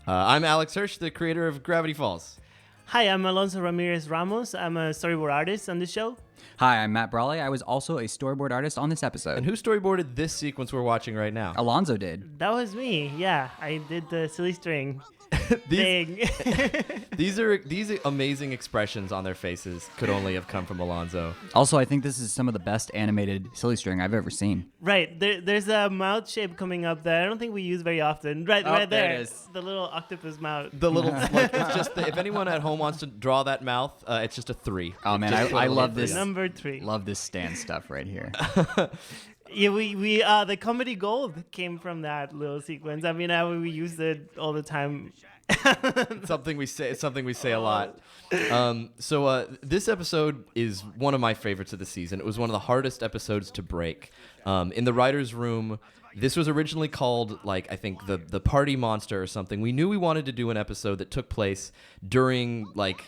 I'm Alex Hirsch, the creator of Gravity Falls. Hi, I'm Alonso Ramirez Ramos. I'm a storyboard artist on the show. Hi, I'm Matt Brawley. I was also a storyboard artist on this episode. And who storyboarded this sequence we're watching right now? Alonso did. That was me. Yeah, I did the silly string these, thing. these amazing expressions on their faces could only have come from Alonso. Also, I think this is some of the best animated silly string I've ever seen. Right, there's a mouth shape coming up that I don't think we use very often. Right Oh, there. there it is. The little octopus mouth. The little, like, it's just, if anyone at home wants to draw that mouth, it's just a 3. Oh man, Just I put a love little this. 3. Number 3. Love this stand stuff right here. Yeah, we the comedy gold came from that little sequence. I mean, we use it all the time. It's something we say a lot. So this episode is one of my favorites of the season. It was one of the hardest episodes to break. In the writer's room, this was originally called, like, I think the Party Monster or something. We knew we wanted to do an episode that took place during, like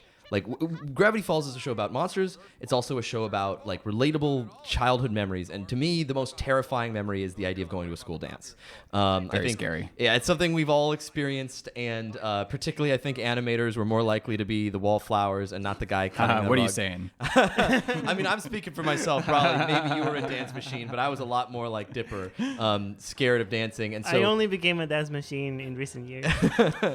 Gravity Falls is a show about monsters. It's also a show about, like, relatable childhood memories. And to me, the most terrifying memory is the idea of going to a school dance. I think, scary. Yeah, it's something we've all experienced, and particularly I think animators were more likely to be the wallflowers and not the guy cutting the What are you rug. saying? I mean, I'm speaking for myself. Probably, maybe you were a dance machine, but I was a lot more like Dipper, scared of dancing. And so I only became a dance machine in recent years.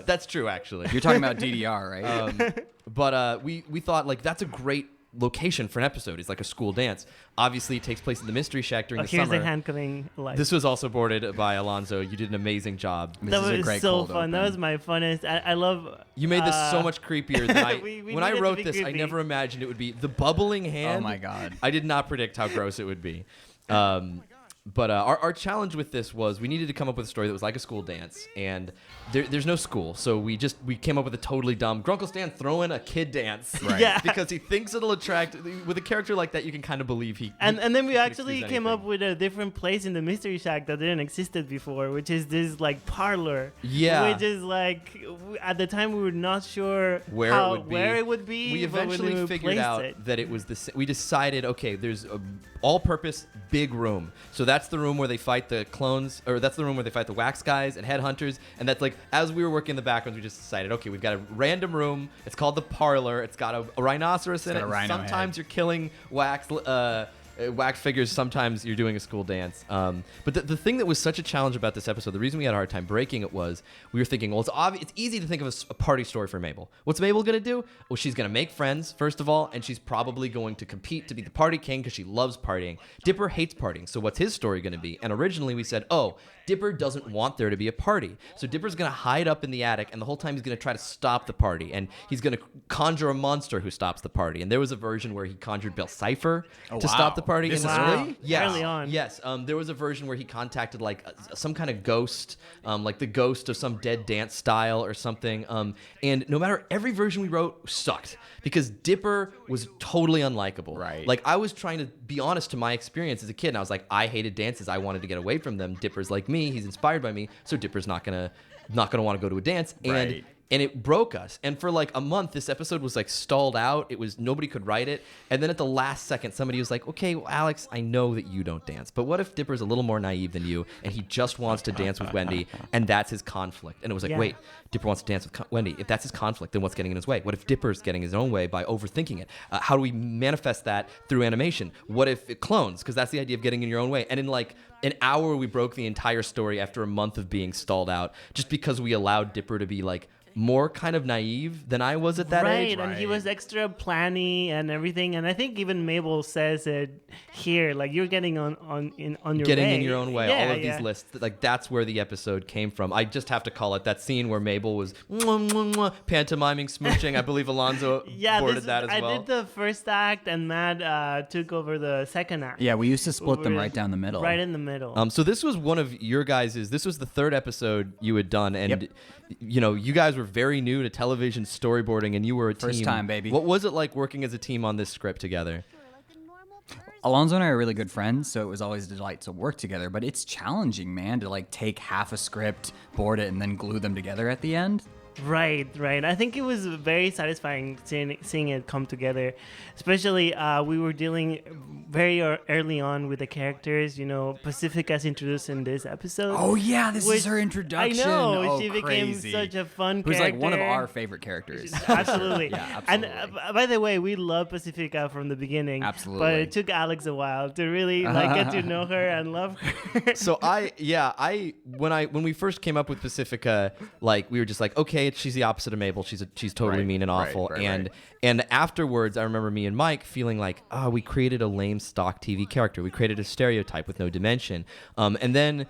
that's true, actually. You're talking about DDR, right? But we thought, like, that's a great location for an episode. It's like a school dance. Obviously, it takes place in the Mystery Shack during the Here's summer. the hand coming alive. This was also boarded by Alonso. You did an amazing job. This That is a was great so cold fun. open. That was my funnest. I love. You made this so much creepier than I. We when I needed to wrote be this, I creepy. never imagined it would be the bubbling hand. Oh my god. I did not predict how gross it would be. But our challenge with this was we needed to come up with a story that was like a school dance, and there's no school, so we came up with a totally dumb Grunkle Stan throwing a kid dance, Right. Yeah. because he thinks it'll attract. With a character like that, you can kind of believe he. And then we could actually excuse came up anything. with a different place in the Mystery Shack that didn't existed before, which is this like parlor. Yeah. Which is like at the time we were not sure Where it would be. We but when eventually figured placed out it- that it was we decided, okay, there's a all-purpose big room. So that's the room where they fight the clones, or that's the room where they fight the wax guys and headhunters. And that's, like, as we were working in the backgrounds, we just decided, okay, we've got a random room. It's called the parlor. It's got a rhinoceros in got it. a rhino Sometimes head. you're killing wax figures. Sometimes you're doing a school dance. But the thing that was such a challenge about this episode, the reason we had a hard time breaking it was we were thinking, well, it's easy to think of a party story for Mabel. What's Mabel going to do? Well, she's going to make friends, first of all, and she's probably going to compete to be the party king because she loves partying. Dipper hates partying, so what's his story going to be? And originally we said, oh, Dipper doesn't want there to be a party. So Dipper's going to hide up in the attic, and the whole time he's going to try to stop the party. And he's going to conjure a monster who stops the party. And there was a version where he conjured Bill Cipher to stop the party. This And is Wow. early? Yes. Early on. Yes. There was a version where he contacted, like, some kind of ghost, like the ghost of some dead dance style or something. And no matter, every version we wrote sucked because Dipper was totally unlikable. Right. Like, I was trying to be honest to my experience as a kid, and I was like, I hated dances. I wanted to get away from them. Dipper's like me. He's inspired by me. So Dipper's not gonna want to go to a dance. Right. And it broke us. And for like a month, this episode was like stalled out. It was, nobody could write it. And then at the last second, somebody was like, okay, well, Alex, I know that you don't dance, but what if Dipper's a little more naive than you and he just wants to dance with Wendy and that's his conflict? And it was like, Yeah. wait, Dipper wants to dance with Wendy. If that's his conflict, then what's getting in his way? What if Dipper's getting his own way by overthinking it? How do we manifest that through animation? What if it clones? Because that's the idea of getting in your own way. And in like an hour, we broke the entire story after a month of being stalled out just because we allowed Dipper to be like more kind of naive than I was at that age. Right, and he was extra planny and everything, and I think even Mabel says it here, like you're getting on your Getting way. in your own way. Yeah, All of yeah. these lists, like that's where the episode came from. I just have to call it that scene where Mabel was mwah, mwah, mwah, pantomiming, smooching. I believe Alonso Yeah, boarded that as well. I did the first act, and Matt took over the second act. Yeah, we used to split them Over- right down the middle. Right in the middle. So this was one of your guys's. This was the third episode you had done, and Yep. you know, you guys were very new to television storyboarding, and you were a team. First time, baby. What was it like working as a team on this script together? Alonso and I are really good friends, so it was always a delight to work together. But it's challenging, man, to like take half a script, board it, and then glue them together at the end. Right. I think it was very satisfying seeing it come together. Especially, we were dealing very early on with the characters. Pacifica's introduced in this episode. Oh yeah, this which is her introduction. I know Oh, she became crazy. such a fun Who's character. like one of our favorite characters. Absolutely. Yeah, And absolutely. by the way, we love Pacifica from the beginning. Absolutely. But it took Alex a while to really get to know her and love her. So when we first came up with Pacifica, like we were just like, okay, she's the opposite of Mabel. She's totally Right, mean and right, awful. right. And afterwards, I remember me and Mike feeling like, we created a lame stock TV character. We created a stereotype with no dimension. And then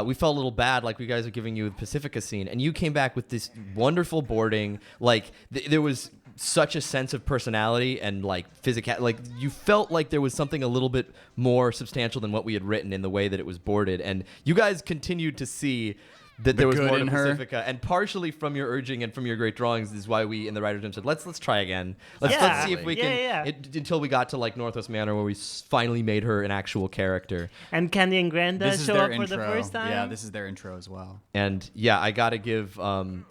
we felt a little bad, like we guys are giving you the Pacifica scene, and you came back with this wonderful boarding. Like there was such a sense of personality and like physical. Like you felt like there was something a little bit more substantial than what we had written in the way that it was boarded, and you guys continued to see that there was good more to in her. Pacifica, and partially from your urging and from your great drawings is why we in the writer's room said, let's try again. Let's see if we can. Yeah. Until we got to like Northwest Manor, where we finally made her an actual character. And Candy and Granda This is show their up intro. for the first time. Yeah, this is their intro as well. And yeah, I gotta give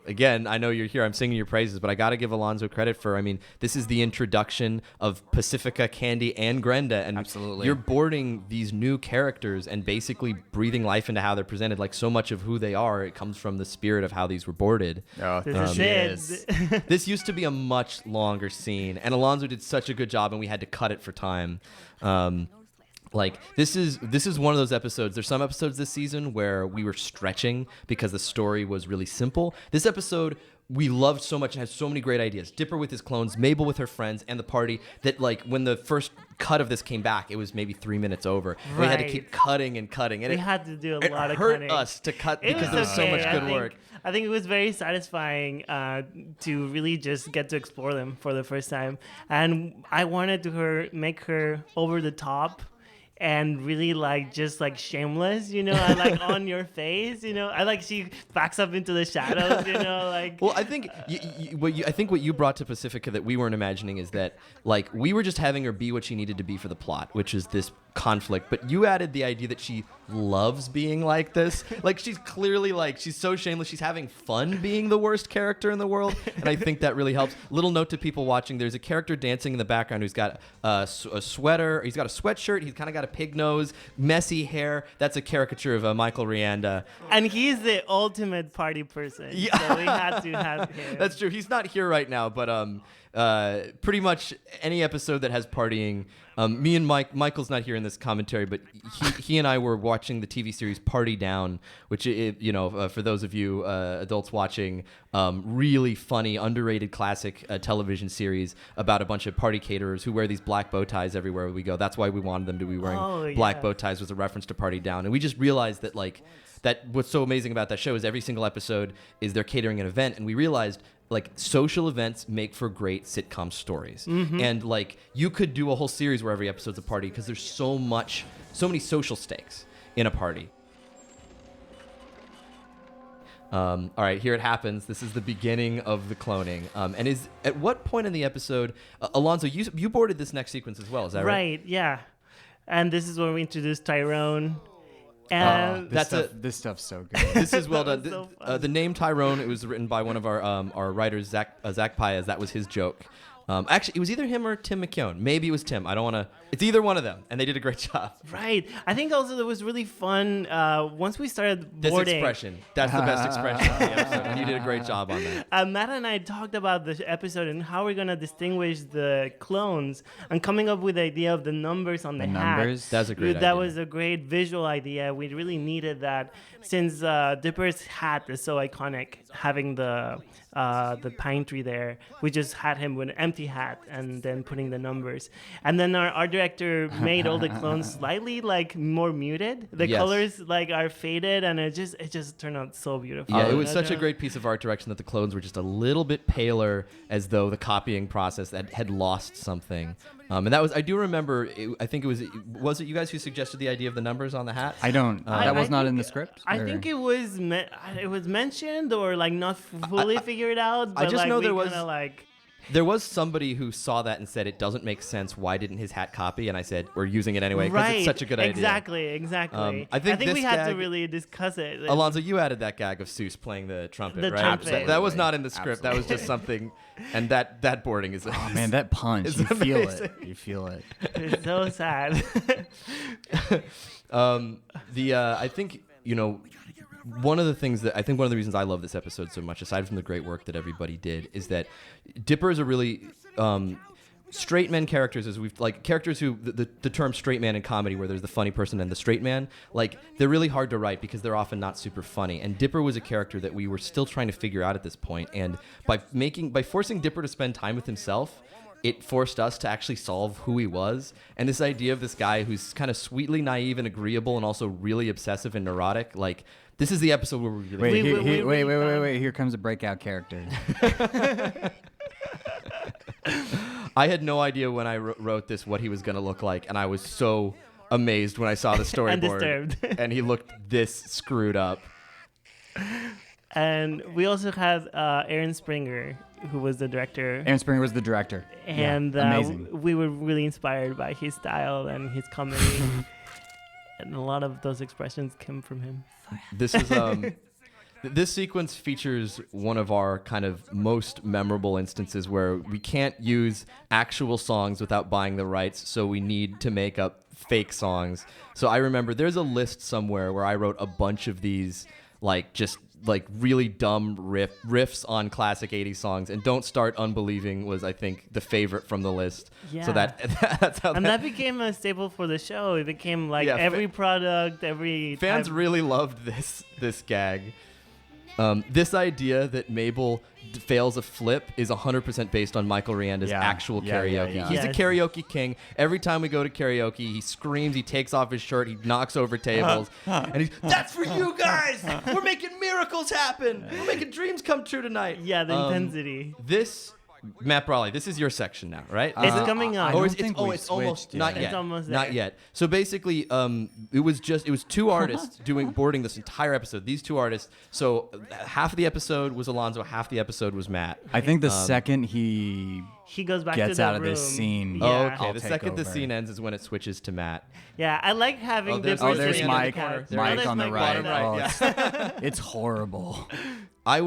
again. I know you're here. I'm singing your praises, but I gotta give Alonso credit for. I mean, this is the introduction of Pacifica, Candy, and Grenda, and Absolutely. you're boarding these new characters and basically breathing life into how they're presented. Like so much of who they are, it comes from the spirit of how these were boarded. Oh, This is it. This used to be a much longer scene, and Alonso did such a good job, and we had to cut it for time. Like this is one of those episodes. There's some episodes this season where we were stretching because the story was really simple. This episode we loved so much and had so many great ideas. Dipper with his clones, Mabel with her friends, and the party. That like when the first cut of this came back, it was maybe 3 minutes over. We had to Right. keep cutting and cutting, and We had to do a it lot of hurt cutting. us to cut It because was there was so okay. much good think, work. I think it was very satisfying to really just get to explore them for the first time, and I wanted to make her over the top. And really just shameless, and like on your face, I like she backs up into the shadows, like. Well, I think what you brought to Pacifica that we weren't imagining is that like we were just having her be what she needed to be for the plot, which is this conflict. But you added the idea that she loves being like this. Like she's clearly she's so shameless. She's having fun being the worst character in the world, and I think that really helps. Little note to people watching: there's a character dancing in the background who's got a sweater. He's got a sweatshirt. He's kind of got a pig nose, messy hair. That's a caricature of Michael Rianda. And he's the ultimate party person. Yeah. So we had to have him. That's true. He's not here right now, but pretty much any episode that has partying. Me and Michael's not here in this commentary, but he and I were watching the TV series Party Down, which for those of you adults watching, really funny, underrated classic television series about a bunch of party caterers who wear these black bow ties everywhere we go. That's why we wanted them to be wearing black bow ties, was a reference to Party Down, and we just realized that that what's so amazing about that show is every single episode is they're catering an event, and we realized social events make for great sitcom stories. And you could do a whole series where every episode's a party because there's so many social stakes in a party. All right, here it happens. This is the beginning of the cloning. And at what point in the episode, Alonso, you boarded this next sequence as well, is that right? Right, yeah. And this is when we introduced Tyrone. And This stuff's so good. This is well done. That was so fun. The name Tyrone, it was written by one of our writers, Zach Paez. That was his joke. Actually, it was either him or Tim McKeown. Maybe it was Tim. I don't want to. It's either one of them, and they did a great job. Right. I think also it was really fun once we started This boarding. expression. That's the best expression of the episode, and you did a great job on that. Matt and I talked about the episode and how we're going to distinguish the clones and coming up with the idea of the numbers on the hat. numbers? That's a great idea. That was a great visual idea. We really needed that since Dipper's hat is so iconic, having the pine tree there. We just had him with an empty hat and then putting the numbers. And then our art director made all the clones slightly more muted. The Yes. colors are faded, and it just turned out so beautiful. Yeah, it was such a great piece of art direction that the clones were just a little bit paler, as though the copying process had lost something. And that was, I do remember, I think was it you guys who suggested the idea of the numbers on the hat? I don't. That was not in the think- script. I or- think it was mentioned or not fully figured out. But I just know we there was- kinda, There was somebody who saw that and said it doesn't make sense. Why didn't his hat copy? And I said we're using it anyway because it's such a good idea. Exactly. I think we had to gag- really discuss it. Alonso, you added that gag of Seuss playing the trumpet, The right? trumpet. That was not in the script. That was Absolutely. just something. And that boarding is. Oh man, that punch! It's You feel amazing. it. You feel it. It's so sad. I think one of the reasons I love this episode so much, aside from the great work that everybody did, is that Dipper is a really straight men characters, as we've like characters who the term straight man in comedy, where there's the funny person and the straight man, like they're really hard to write because they're often not super funny. And Dipper was a character that we were still trying to figure out at this point. And by forcing Dipper to spend time with himself, it forced us to actually solve who he was. And this idea of this guy who's kind of sweetly naive and agreeable and also really obsessive and neurotic, like this is the episode where we really Wait! Here comes a breakout character. I had no idea when I wrote this what he was going to look like, and I was so amazed when I saw the storyboard. Undisturbed. And he looked this screwed up. And we also had Aaron Springer, who was the director. Aaron Springer was the director. And amazing. we were really inspired by his style and his comedy. And a lot of those expressions came from him. This is this sequence features one of our kind of most memorable instances where we can't use actual songs without buying the rights, so we need to make up fake songs. So I remember there's a list somewhere where I wrote a bunch of these like really dumb riffs on classic 80s songs, and Don't Start Unbelieving was, I think, the favorite from the list. Yeah. So that's how that became a staple for the show. It became like every product, every fans type. really loved this gag. This idea that Mabel fails a flip is 100% based on Michael Rienda's actual karaoke. Yeah. He's a karaoke king. Every time we go to karaoke, he screams, he takes off his shirt, he knocks over tables, and he's, "That's for you guys! We're making miracles happen! We're making dreams come true tonight!" Yeah, the intensity. This, Matt Brawley, this is your section now, right? It's coming up. It's almost not yet. It's almost there. Not yet. So basically, it was two artists boarding this entire episode. These two artists. So half of the episode was Alonso, half the episode was Matt. I think the second he goes back gets to the out of this room. scene. Yeah. Oh, okay. I'll The take second the over. scene ends is when it switches to Matt. Yeah, I like having there's- Dipper There's sitting in Mike. the couch. Mike on the Mike right. on the right. Oh, it's horrible. I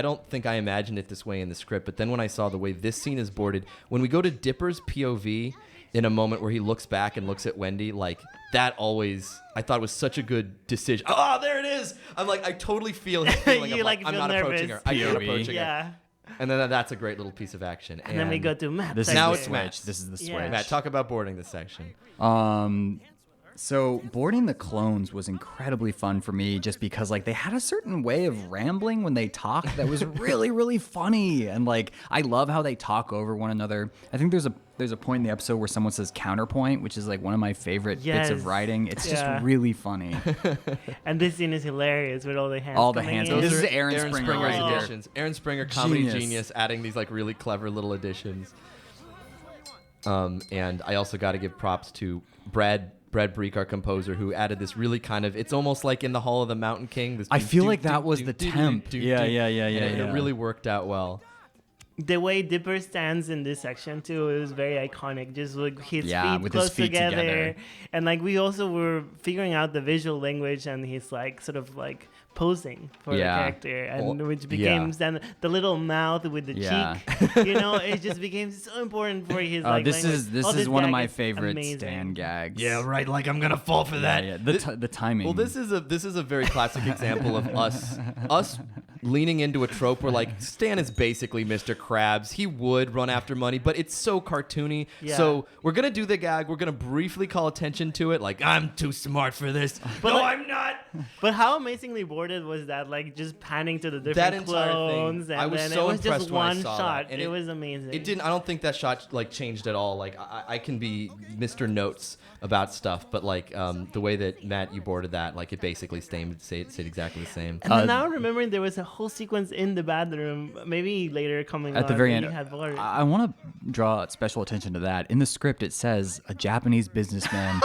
don't think I imagined it this way in the script, but then when I saw the way this scene is boarded, when we go to Dipper's POV in a moment where he looks back and looks at Wendy, like that I thought was such a good decision. Oh, there it is. I'm like, I totally feel his feeling You of like I'm feel not approaching nervous. her. I'm not POV. approaching her. Yeah. And then that's a great little piece of action. And then we go to Matt. This is Now the it's switch. Matt. This is the switch. Yeah. Matt, talk about boarding this section. So boarding the clones was incredibly fun for me just because like they had a certain way of rambling when they talked that was really, really funny. And like I love how they talk over one another. I think there's a point in the episode where someone says counterpoint, which is like one of my favorite bits Yes. of writing. It's Yeah. just really funny. And this scene is hilarious with all the hands. All the coming hands. in. This is are Aaron Springer Springer's right here. additions. Aaron Springer, comedy Genius. genius, adding these like really clever little additions. And I also got to give props to Brad Breek, our composer, who added this really kind of, it's almost like in the Hall of the Mountain King. This I feel like that was the temp. Yeah. And it really worked out well. The way Dipper stands in this section too is very iconic. Just like his feet with close his feet together. and like we also were figuring out the visual language, and he's like sort of like posing for the character, and which became then the little mouth with the cheek. You know, it just became so important for his like. This language. is one of gag my is favorite amazing. Stan gags. Yeah, right. Like I'm gonna fall for that. Yeah. The timing. Well, this is a very classic example of us leaning into a trope where like Stan is basically Mr. Krabs. He would run after money, but it's so cartoony. Yeah. So we're gonna do the gag. We're gonna briefly call attention to it. Like I'm too smart for this. But no, like- I'm not. But how amazingly boarded was that? Like just panning to the That different entire clones, thing, and I was then so it was impressed just when I one saw shot. that, and It was amazing. It didn't. I don't think that shot like changed at all. Like I can be Mr. Notes about stuff, but like the way that Matt you boarded that, like it basically stayed exactly the same. And then now remembering there was a whole sequence in the bathroom, maybe later coming at the on very that end. you had boarded. I want to draw special attention to that. In the script, it says a Japanese businessman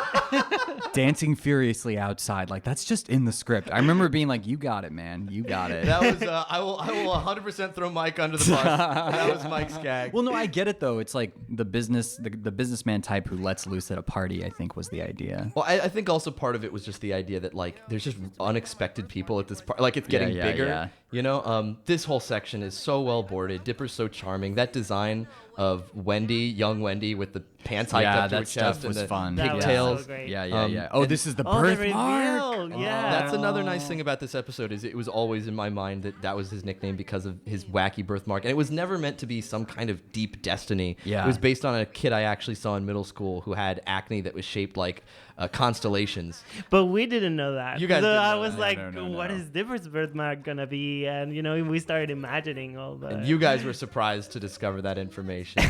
dancing furiously outside. Like, that's just in the script. I remember being like, you got it, man. You got it. That was I will 100% throw Mike under the bus. That was Mike's gag. Well, no, I get it though. It's like the businessman type who lets loose at a party, I think, was the idea. Well, I think also part of it was just the idea that like there's just unexpected people at this part. Like it's getting bigger. Yeah. You know, this whole section is so well boarded. Dipper's so charming. That design of Wendy, young Wendy, with the pants hiked up to her chest and the fun. pigtails. So great. Yeah. Oh, this is the Oh, the birthmark. reveal. Yeah. That's another nice thing about this episode is it was always in my mind that was his nickname because of his wacky birthmark, and it was never meant to be some kind of deep destiny. Yeah. It was based on a kid I actually saw in middle school who had acne that was shaped like constellations. But we didn't know that. You guys so didn't I know was that. like, No. what is Dipper's birthmark gonna be? And we started imagining all the. And you guys were surprised to discover that information.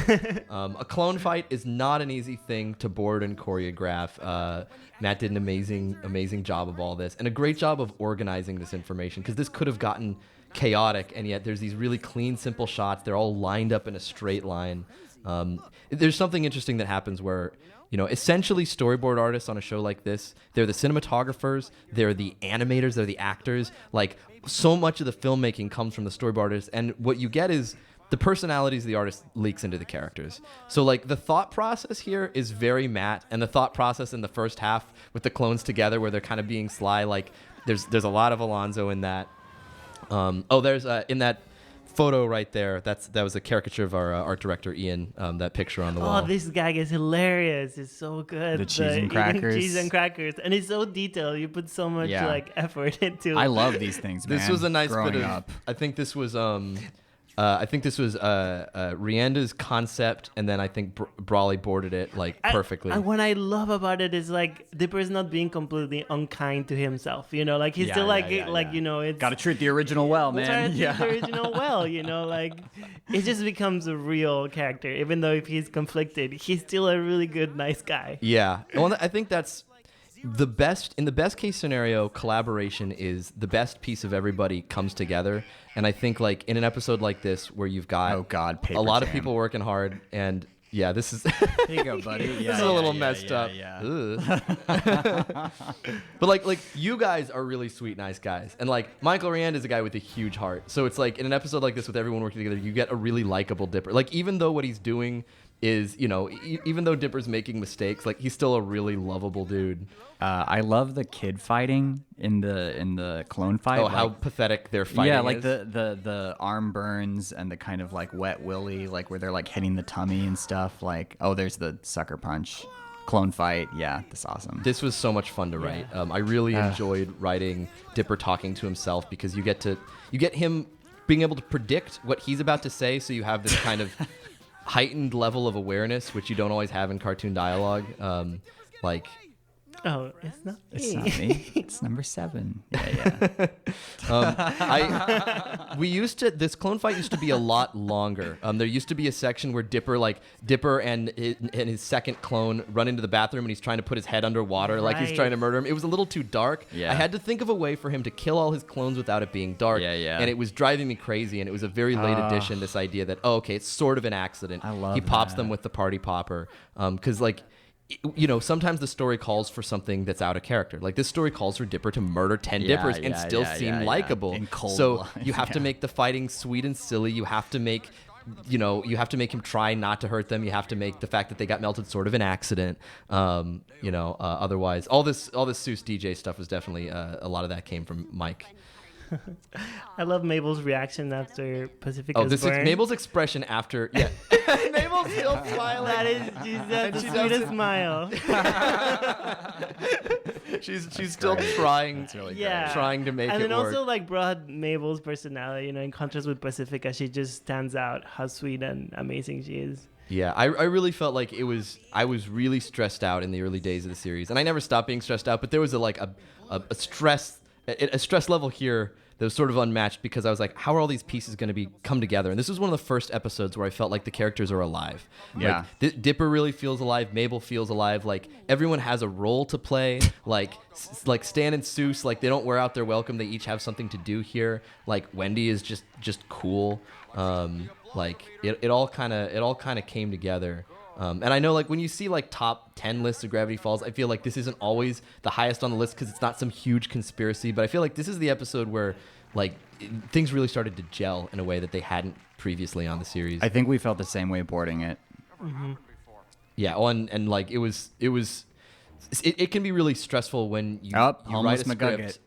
A clone fight is not an easy thing to board and choreograph. Matt did an amazing job of all this and a great job of organizing this information because this could have gotten chaotic, and yet there's these really clean, simple shots. They're all lined up in a straight line. There's something interesting that happens where, essentially storyboard artists on a show like this, they're the cinematographers, they're the animators, they're the actors. Like, so much of the filmmaking comes from the storyboard artists, and what you get is the personalities of the artist leaks into the characters. So, like, the thought process here is very Matt, and the thought process in the first half with the clones together where they're kind of being sly, like, there's a lot of Alonso in that. There's in that photo right there. That was a caricature of our art director Ian. That picture on the wall. Oh, this gag is hilarious! It's so good. The cheese and crackers. Cheese and crackers, and it's so detailed. You put so much effort into. I love these things, man. This was a nice growing bit of. up. I think this was Rihanda's concept, and then I think Brawley boarded it perfectly. What I love about it is like Dipper is not being completely unkind to himself. Like he's still it's Got to treat the original well, man. The original well. Like it just becomes a real character. Even though if he's conflicted, he's still a really good, nice guy. Yeah, well, I think that's the best. In the best case scenario, collaboration is the best piece of everybody comes together. And I think like in an episode like this where you've got paper a lot of jam. people working hard, and yeah, this is Here you go, buddy. this is a little messed up. But like you guys are really sweet, nice guys, and like Michael Rand is a guy with a huge heart. So it's like in an episode like this with everyone working together, you get a really likable Dipper. Like even though what he's doing is, even though Dipper's making mistakes, like he's still a really lovable dude. I love the kid fighting in the clone fight. Oh, how pathetic their fighting yeah, like is. the arm burns and the kind of like wet willy, like where they're like hitting the tummy and stuff. Like, oh, there's the sucker punch. Clone fight. Yeah, that's awesome. This was so much fun to write. I really enjoyed writing Dipper talking to himself because you get him being able to predict what he's about to say, so you have this kind of heightened level of awareness, which you don't always have in cartoon dialogue. Oh, it's not me. It's not me. It's number 7. Yeah. This clone fight used to be a lot longer. There used to be a section where Dipper and his second clone run into the bathroom and he's trying to put his head underwater like he's Right. trying to murder him. It was a little too dark. Yeah. I had to think of a way for him to kill all his clones without it being dark. Yeah. And it was driving me crazy, and it was a very late addition, this idea that, it's sort of an accident. I love He pops that. them with the party popper. Because sometimes the story calls for something that's out of character. Like this story calls for Dipper to murder 10 Dippers and still seem likable. In cold so blood, you have to make the fighting sweet and silly. You have to make him try not to hurt them. You have to make the fact that they got melted sort of an accident. Otherwise, all this Seuss DJ stuff was definitely a lot of that came from Mike. I love Mabel's reaction after Pacifica's This is burn. Mabel's expression after. Yeah, Mabel's still smiling. That is, she's the sweetest smile. She's still trying. really Yeah. Trying to make and it then work. also like brought Mabel's personality, in contrast with Pacifica, she just stands out how sweet and amazing she is. Yeah, I really felt like I was really stressed out in the early days of the series, and I never stopped being stressed out. But there was a stress level here that was sort of unmatched because I was like, how are all these pieces going to come together? And this was one of the first episodes where I felt like the characters are alive. Yeah. Like, Dipper really feels alive. Mabel feels alive. Like everyone has a role to play. Like Stan and Seuss, like they don't wear out their welcome. They each have something to do here. Like Wendy is just cool. It all kind of came together. And I know like when you see like top 10 lists of Gravity Falls, I feel like this isn't always the highest on the list because it's not some huge conspiracy. But I feel like this is the episode where like things really started to gel in a way that they hadn't previously on the series. I think we felt the same way boarding it. Mm-hmm. Yeah, and like it can be really stressful when you write homeless a script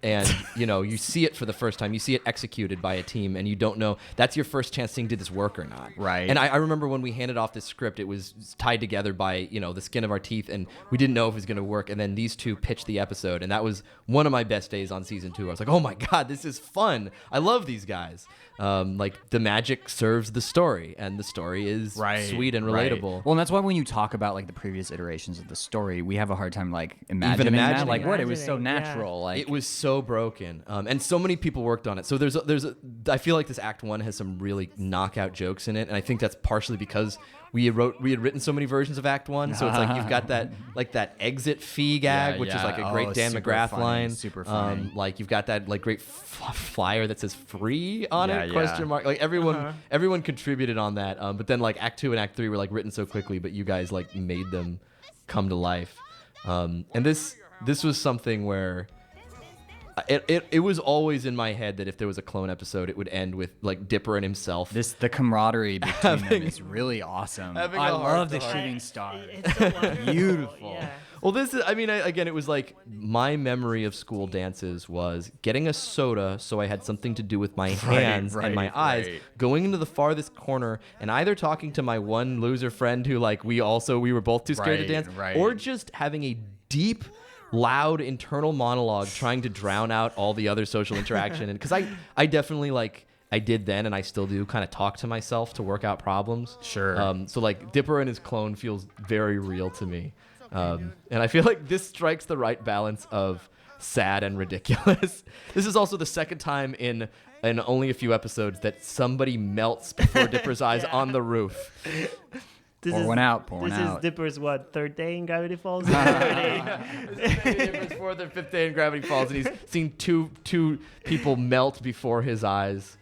and you see it for the first time, you see it executed by a team, and you don't know, that's your first chance seeing did this work or not. Right. And I remember when we handed off this script, it was tied together by the skin of our teeth, and we didn't know if it was going to work. And then these two pitched the episode, and that was one of my best days on season 2. I was like, oh my god, this is fun. I love these guys. Like the magic serves the story, and the story is sweet and relatable. Right. Well, and that's why when you talk about like the previous iterations of the story, we have a hard time like imagining that. Like what? It was so natural. Like it was so broken, and so many people worked on it. So I feel like this Act 1 has some really knockout jokes in it, and I think that's partially because we had written so many versions of Act 1. So it's like you've got that exit fee gag, which is like a great Dan McGrath line. Super funny. Like you've got that like great flyer that says free on it, question mark. Like everyone contributed on that. But then like Act 2 and Act 3 were like written so quickly, but you guys like made them come to life. And this was something where it was always in my head that if there was a clone episode, it would end with like Dipper and himself. The camaraderie between them is really awesome. I love the shooting star. It's so wonderful. Beautiful. Yeah. Well, again, it was like my memory of school dances was getting a soda so I had something to do with my hands and my eyes, going into the farthest corner and either talking to my one loser friend who like we were both too scared to dance, or just having a deep, loud internal monologue trying to drown out all the other social interaction. And because I definitely like I did then and I still do kind of talk to myself to work out problems. Sure. So like Dipper and his clone feels very real to me. And I feel like this strikes the right balance of sad and ridiculous. This is also the second time in only a few episodes that somebody melts before Dipper's eyes on the roof. Pour one out. This is Dipper's third day in Gravity Falls? This is Dipper's 4th or 5th day in Gravity Falls, and he's seen two people melt before his eyes.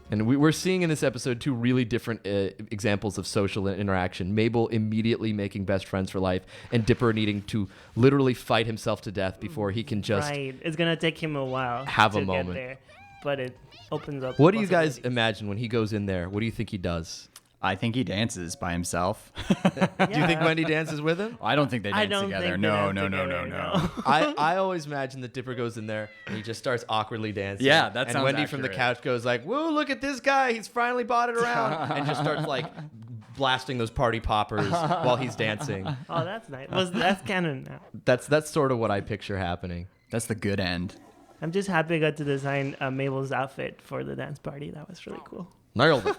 And we're seeing in this episode 2 really different examples of social interaction. Mabel immediately making best friends for life, and Dipper needing to literally fight himself to death before he can just It's going to take him a while have to a moment. get there, but it opens up. What do you guys imagine when he goes in there? What do you think he does? I think he dances by himself. Do you think Wendy dances with him? I don't think they dance together. No. I always imagine that Dipper goes in there and he just starts awkwardly dancing. Yeah, that sounds And Wendy accurate. from the couch goes like, "Whoa, look at this guy! He's finally bought it around," and just starts like blasting those party poppers while he's dancing. Oh, that's nice. That's canon now. That's sort of what I picture happening. That's the good end. I'm just happy I got to design Mabel's outfit for the dance party. That was really cool. Nailed it.